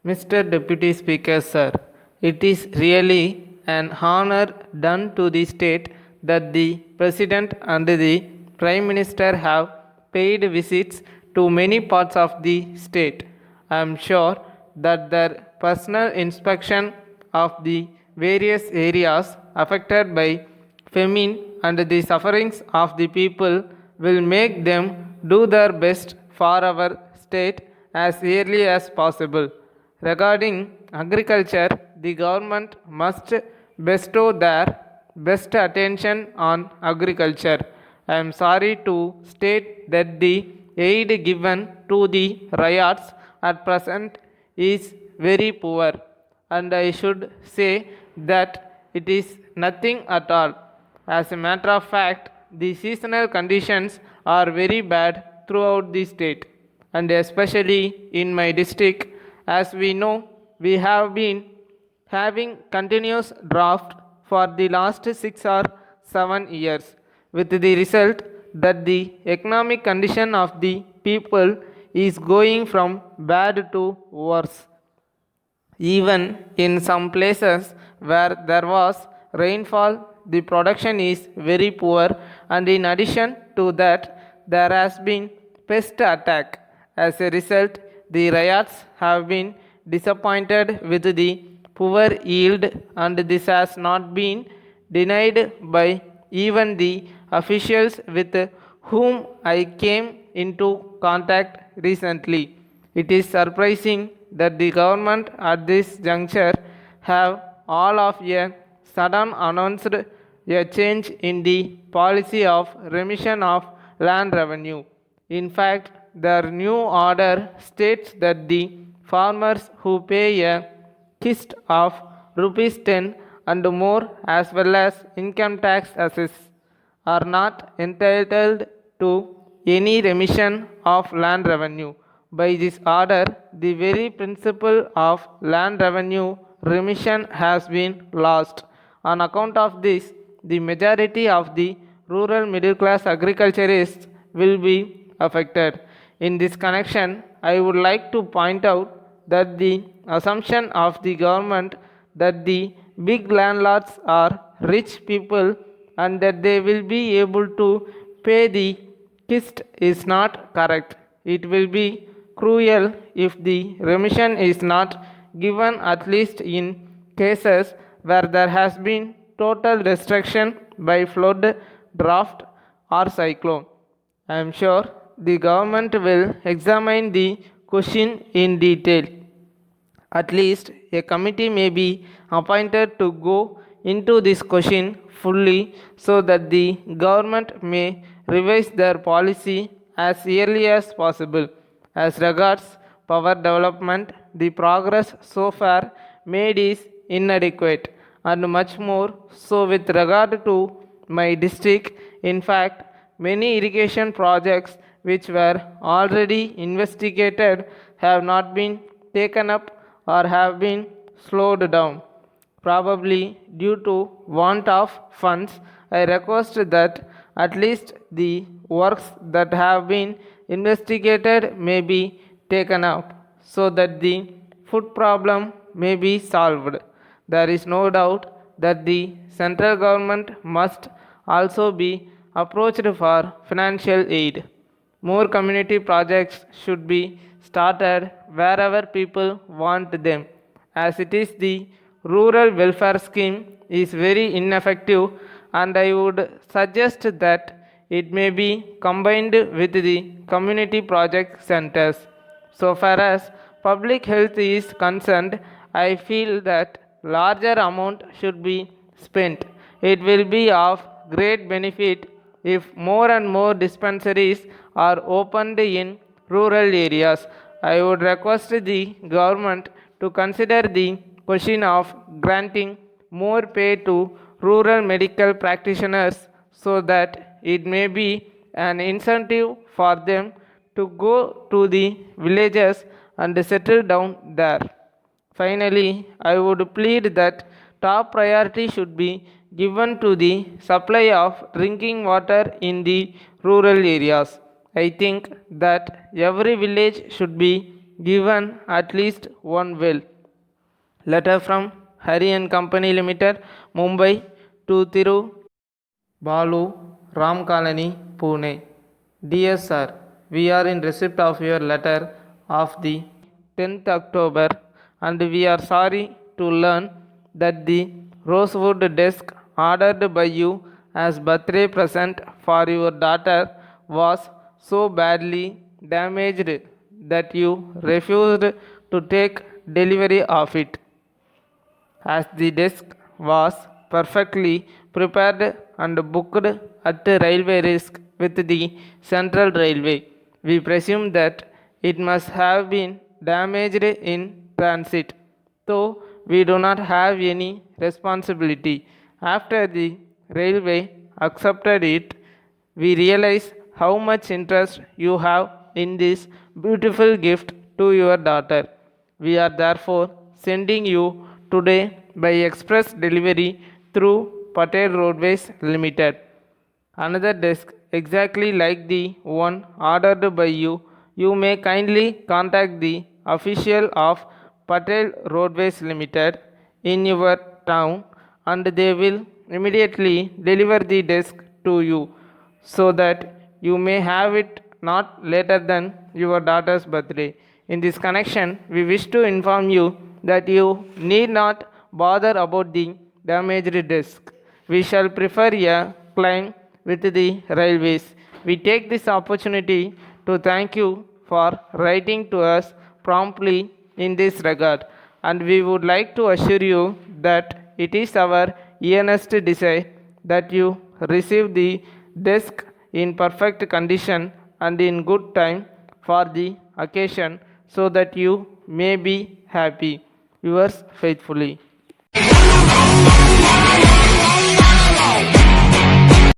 Mr. Deputy Speaker, sir, it is really an honor done to the state that the President and the Prime Minister have paid visits to many parts of the state. I am sure that their personal inspection of the various areas affected by famine and the sufferings of the people will make them do their best for our state as early as possible. Regarding agriculture, the government must bestow their best attention on agriculture. I am sorry to state that the aid given to the riots at present is very poor, and I should say that it is nothing at all. As a matter of fact, the seasonal conditions are very bad throughout the state, and especially in my district. As we know, we have been having continuous drought for the last 6 or 7 years, with the result that the economic condition of the people is going from bad to worse. Even in some places where there was rainfall, the production is very poor, and in addition to that, there has been pest attack. As a result, the riots have been disappointed with the poor yield, and this has not been denied by even the officials with whom I came into contact recently. It is surprising that the government at this juncture have all of a sudden announced a change in the policy of remission of land revenue. In fact, their new order states that the farmers who pay a kist of rupees 10 and more as well as income tax assess are not entitled to any remission of land revenue. By this order, the very principle of land revenue remission has been lost. On account of this, the majority of the rural middle class agriculturists will be affected. In this connection, I would like to point out that the assumption of the government that the big landlords are rich people and that they will be able to pay the kist is not correct. It will be cruel if the remission is not given, at least in cases where there has been total destruction by flood, drought, or cyclone. I am sure the government will examine the question in detail. At least a committee may be appointed to go into this question fully so that the government may revise their policy as early as possible. As regards power development, the progress so far made is inadequate, and much more so with regard to my district. In fact, many irrigation projects which were already investigated have not been taken up or have been slowed down, probably due to want of funds. I request that at least the works that have been investigated may be taken up so that the food problem may be solved. There is no doubt that the central government must also be approached for financial aid. More community projects should be started wherever people want them, as it is the rural welfare scheme is very ineffective, and I would suggest that it may be combined with the community project centers. So far as public health is concerned, I feel that larger amount should be spent. It will be of great benefit if more and more dispensaries are opened in rural areas. I would request the government to consider the question of granting more pay to rural medical practitioners so that it may be an incentive for them to go to the villages and settle down there. Finally, I would plead that top priority should be given to the supply of drinking water in the rural areas. I think that every village should be given at least one well. Letter from Hari and Company Limited, Mumbai to Thiru Balu, Ram Colony, Pune. Dear Sir, we are in receipt of your letter of the 10th October and we are sorry to learn that the rosewood desk ordered by you as birthday present for your daughter was so badly damaged that you refused to take delivery of it. As the desk was perfectly prepared and booked at railway risk with the Central Railway, we presume that it must have been damaged in transit, though we do not have any responsibility. After the railway accepted it, we realize how much interest you have in this beautiful gift to your daughter. We are therefore sending you today by express delivery through Patel Roadways Limited. Another desk exactly like the one ordered by you. You may kindly contact the official of Patel Roadways Limited in your town and they will immediately deliver the desk to you so that you may have it not later than your daughter's birthday. In this connection, we wish to inform you that you need not bother about the damaged desk. We shall prefer a claim with the railways. We take this opportunity to thank you for writing to us promptly in this regard, and we would like to assure you that it is our earnest desire that you receive the desk in perfect condition and in good time for the occasion so that you may be happy. Yours faithfully.